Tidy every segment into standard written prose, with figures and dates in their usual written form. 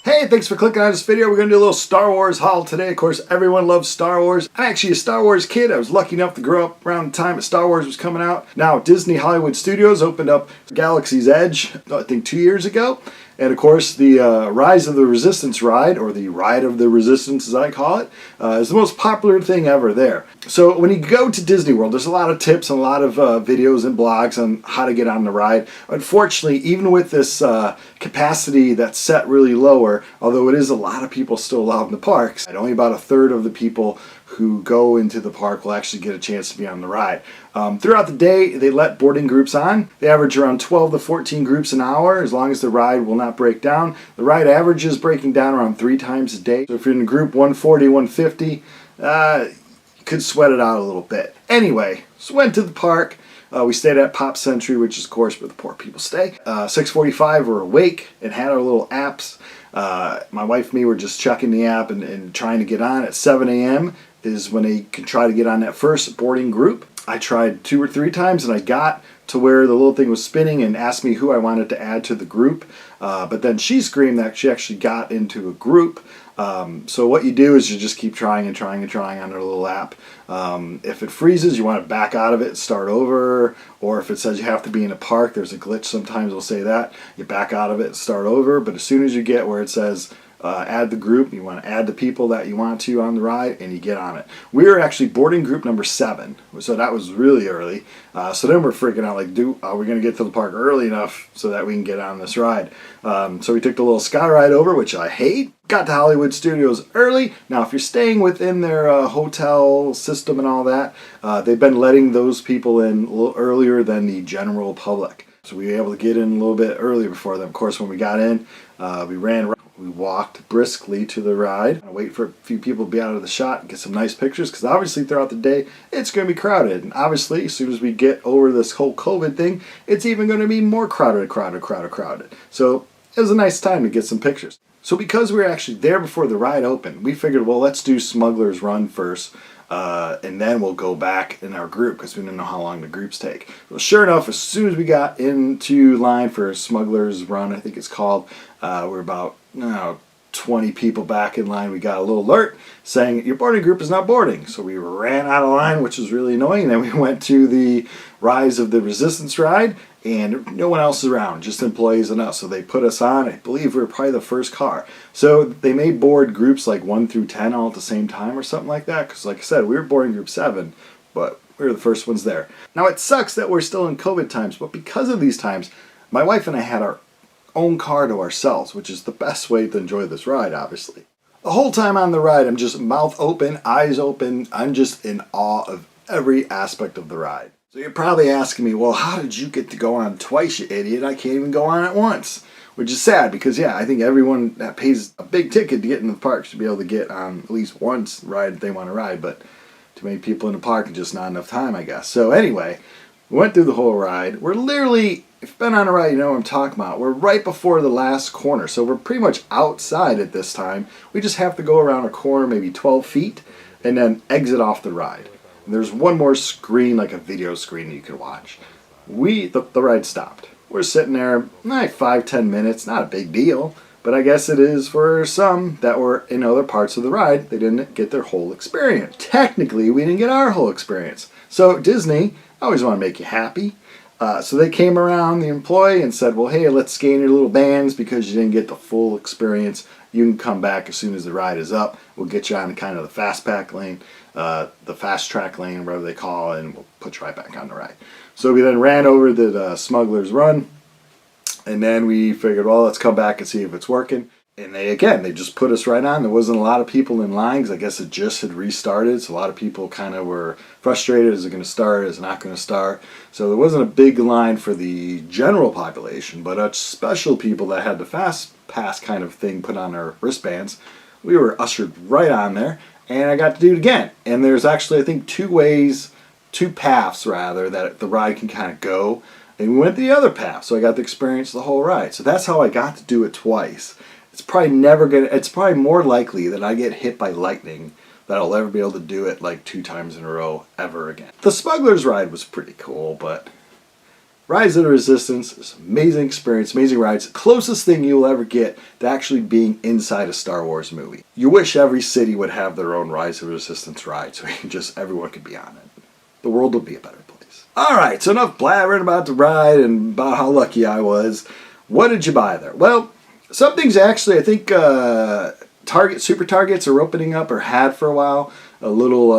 Hey, thanks for clicking on this video. We're going to do a little Star Wars haul today. Of course, everyone loves Star Wars. I'm actually a Star Wars kid. I was lucky enough to grow up around the time that Star Wars was coming out. Now, Disney Hollywood Studios opened up Galaxy's Edge, I think 2 years ago. And of course, the Rise of the Resistance ride, or the Ride of the Resistance as I call it, is the most popular thing ever there. So when you go to Disney World, there's a lot of tips and a lot of videos and blogs on how to get on the ride. Unfortunately, even with this capacity that's set really lower, although it is a lot of people still allowed in the parks, and only about a third of the people who go into the park will actually get a chance to be on the ride. Throughout the day, they let boarding groups on. They average around 12 to 14 groups an hour, as long as the ride will not break down. The ride averages breaking down around 3 times a day. So if you're in group 140, 150, you could sweat it out a little bit. Anyway, so went to the park. We stayed at Pop Century, which is, of course, where the poor people stay. 6:45, we're awake and had our little apps. My wife and me were just checking the app and trying to get on. At 7 a.m. is when they can try to get on that first boarding group. I tried 2 or 3 times and I got to where the little thing was spinning and asked me who I wanted to add to the group. But then she screamed that she actually got into a group. So what you do is you just keep trying and trying and trying on their little app. If it freezes, you want to back out of it and start over. Or if it says you have to be in a park, there's a glitch sometimes it'll say that. You back out of it and start over. But as soon as you get where it says add the group, you want to add the people that you want to on the ride, and you get on it. We were actually boarding group number 7, so that was really early. So then we're freaking out, like, are we going to get to the park early enough so that we can get on this ride? So we took the little sky ride over, which I hate. Got to Hollywood Studios early. Now, if you're staying within their hotel system and all that, they've been letting those people in a little earlier than the general public. So we were able to get in a little bit early before them. Of course, when we got in, we walked briskly to the ride. Wait for a few people to be out of the shot and get some nice pictures, because obviously throughout the day it's going to be crowded. And obviously as soon as we get over this whole COVID thing, it's even going to be more crowded. So it was a nice time to get some pictures. So because we were actually there before the ride opened, we figured, well, let's do Smuggler's Run first. And then we'll go back in our group, because we didn't know how long the groups take. Well, sure enough, as soon as we got into line for Smuggler's Run, I think it's called, we're about 20 people back in line. We got a little alert saying your boarding group is not boarding. So we ran out of line, which was really annoying. Then we went to the Rise of the Resistance ride, and no one else is around, just employees and us. So they put us on. I believe we were probably the first car. So they may board groups like 1 through 10 all at the same time or something like that. Because like I said, we were boarding group 7, but we were the first ones there. Now it sucks that we're still in COVID times, but because of these times, my wife and I had our own car to ourselves, which is the best way to enjoy this ride, obviously. The whole time on the ride, I'm just mouth open, eyes open. I'm just in awe of every aspect of the ride. So you're probably asking me, well, how did you get to go on twice, you idiot? I can't even go on it once. Which is sad, because yeah, I think everyone that pays a big ticket to get in the park should be able to get on at least once ride if they want to ride, but too many people in the park and just not enough time, I guess. So anyway, we went through the whole ride. We're literally, if you've been on a ride, you know what I'm talking about. We're right before the last corner, so we're pretty much outside at this time. We just have to go around a corner, maybe 12 feet, and then exit off the ride. And there's one more screen, like a video screen that you can watch. The ride stopped. We're sitting there, like 5-10 minutes, not a big deal, but I guess it is for some that were in other parts of the ride. They didn't get their whole experience. Technically, we didn't get our whole experience. So Disney, I always want to make you happy. So they came around, the employee, and said, well, hey, let's scan your little bands because you didn't get the full experience. You can come back as soon as the ride is up. We'll get you on kind of the fast pack lane, the fast track lane, whatever they call it, and we'll put you right back on the ride. So we then ran over the Smuggler's Run, and then we figured, well, let's come back and see if it's working. And they just put us right on. There wasn't a lot of people in line, because I guess it just had restarted. So a lot of people kind of were frustrated. Is it going to start? Is it not going to start? So there wasn't a big line for the general population, but us special people that had the fast pass kind of thing put on their wristbands, we were ushered right on there, and I got to do it again. And there's actually, I think, 2 paths rather, that the ride can kind of go. And we went the other path, so I got to experience the whole ride. So that's how I got to do it twice. It's probably more likely that I get hit by lightning that I'll ever be able to do it like 2 times in a row ever again. The Smuggler's Ride was pretty cool, but Rise of the Resistance is an amazing experience, amazing rides. Closest thing you'll ever get to actually being inside a Star Wars movie. You wish every city would have their own Rise of the Resistance ride so everyone could be on it. The world would be a better place. Alright, so enough blabbering about the ride and about how lucky I was. What did you buy there? Well, some things actually, I think Super Targets are opening up, or had for a while, a little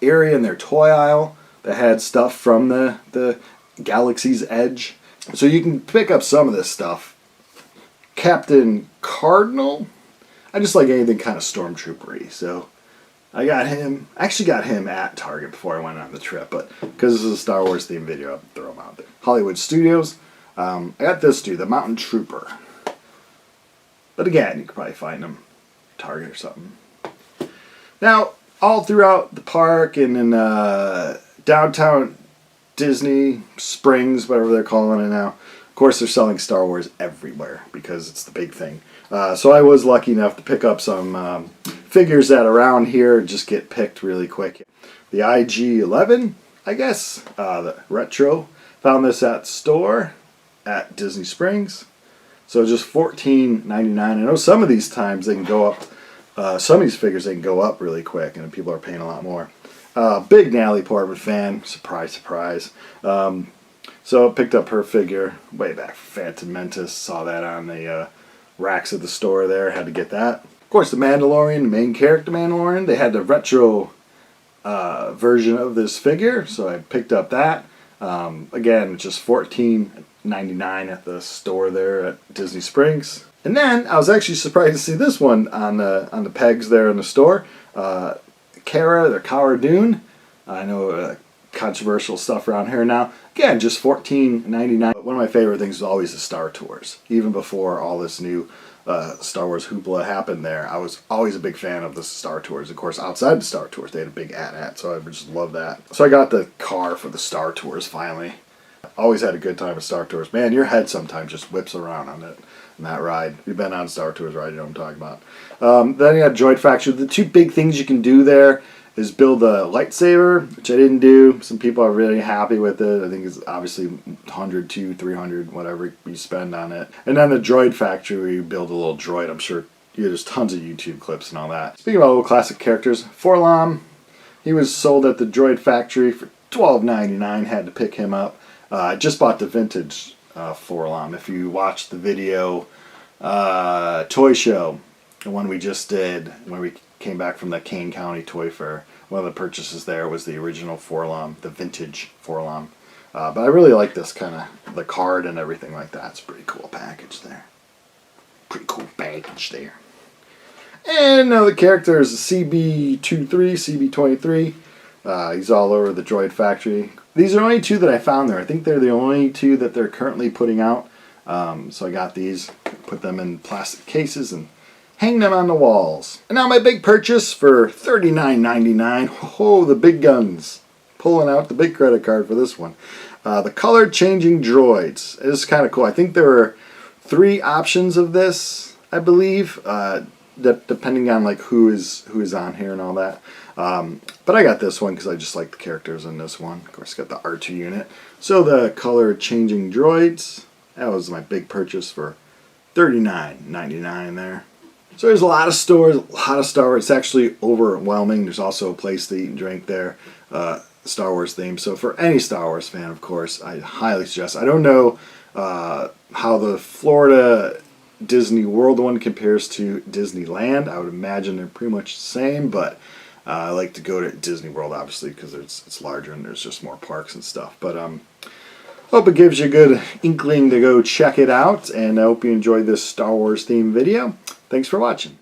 area in their toy aisle that had stuff from the Galaxy's Edge. So you can pick up some of this stuff. Captain Cardinal. I just like anything kind of stormtroopery, so I got him. I actually got him at Target before I went on the trip, but because this is a Star Wars themed video, I'll throw him out there. Hollywood Studios. I got this dude, the Mountain Trooper. But again, you could probably find him at Target or something. Now, all throughout the park and in downtown Disney Springs, whatever they're calling it now. Of course, they're selling Star Wars everywhere because it's the big thing. So I was lucky enough to pick up some figures that around here just get picked really quick. The IG-11, I guess, the retro. Found this at the store at Disney Springs. So just $14.99. I know some of these times they can go up. Some of these figures they can go up really quick, and people are paying a lot more. Big Natalie Portman fan, surprise, surprise. So I picked up her figure way back from Phantom Menace. Saw that on the racks at the store there. Had to get that. Of course, the Mandalorian, the main character Mandalorian. They had the retro version of this figure, so I picked up that. Again, just $14.99 at the store there at Disney Springs. And then I was actually surprised to see this one on the pegs there in the store. Cara, the Cara Dune. I know controversial stuff around here now. Again, just $14.99. One of my favorite things is always the Star Tours. Even before all this new Star Wars hoopla happened there, I was always a big fan of the Star Tours. Of course, outside the Star Tours, they had a big AT-AT, so I just love that. So I got the car for the Star Tours finally. Always had a good time with Star Tours. Man, your head sometimes just whips around on it. That ride. If you've been on Star Tours ride, you know what I'm talking about. Then you have Droid Factory. The two big things you can do there is build a lightsaber, which I didn't do. Some people are really happy with it. I think it's obviously 100, 200, 300, whatever you spend on it. And then the Droid Factory where you build a little droid. I'm sure there's tons of YouTube clips and all that. Speaking about old classic characters, Forlom, he was sold at the Droid Factory for $12.99. Had to pick him up. I just bought the vintage Forlom. If you watched the video toy show, the one we just did when we came back from the Kane County Toy Fair, one of the purchases there was the original Forlom, the vintage Forlom. But I really like this kind of, the card and everything like that. It's a pretty cool package there. Pretty cool package there. And now the character is CB23, CB23. He's all over the Droid Factory. These are only two that I found there. I think they're the only two that they're currently putting out. So I got these, put them in plastic cases, and hang them on the walls. And now my big purchase for $39.99. Oh, the big guns. Pulling out the big credit card for this one. The color changing droids. It is kind of cool. I think there are 3 options of this, I believe, depending on like who is on here and all that. But I got this one because I just like the characters in this one. Of course, got the R2 unit. So the color changing droids. That was my big purchase for $39.99 there. So there's a lot of stores, a lot of Star Wars. It's actually overwhelming. There's also a place to eat and drink there, Star Wars themed. So for any Star Wars fan, of course, I highly suggest. I don't know how the Florida Disney World one compares to Disneyland. I would imagine they're pretty much the same, but I like to go to Disney World, obviously, because it's larger and there's just more parks and stuff. But hope it gives you a good inkling to go check it out, and I hope you enjoyed this Star Wars themed video. Thanks for watching.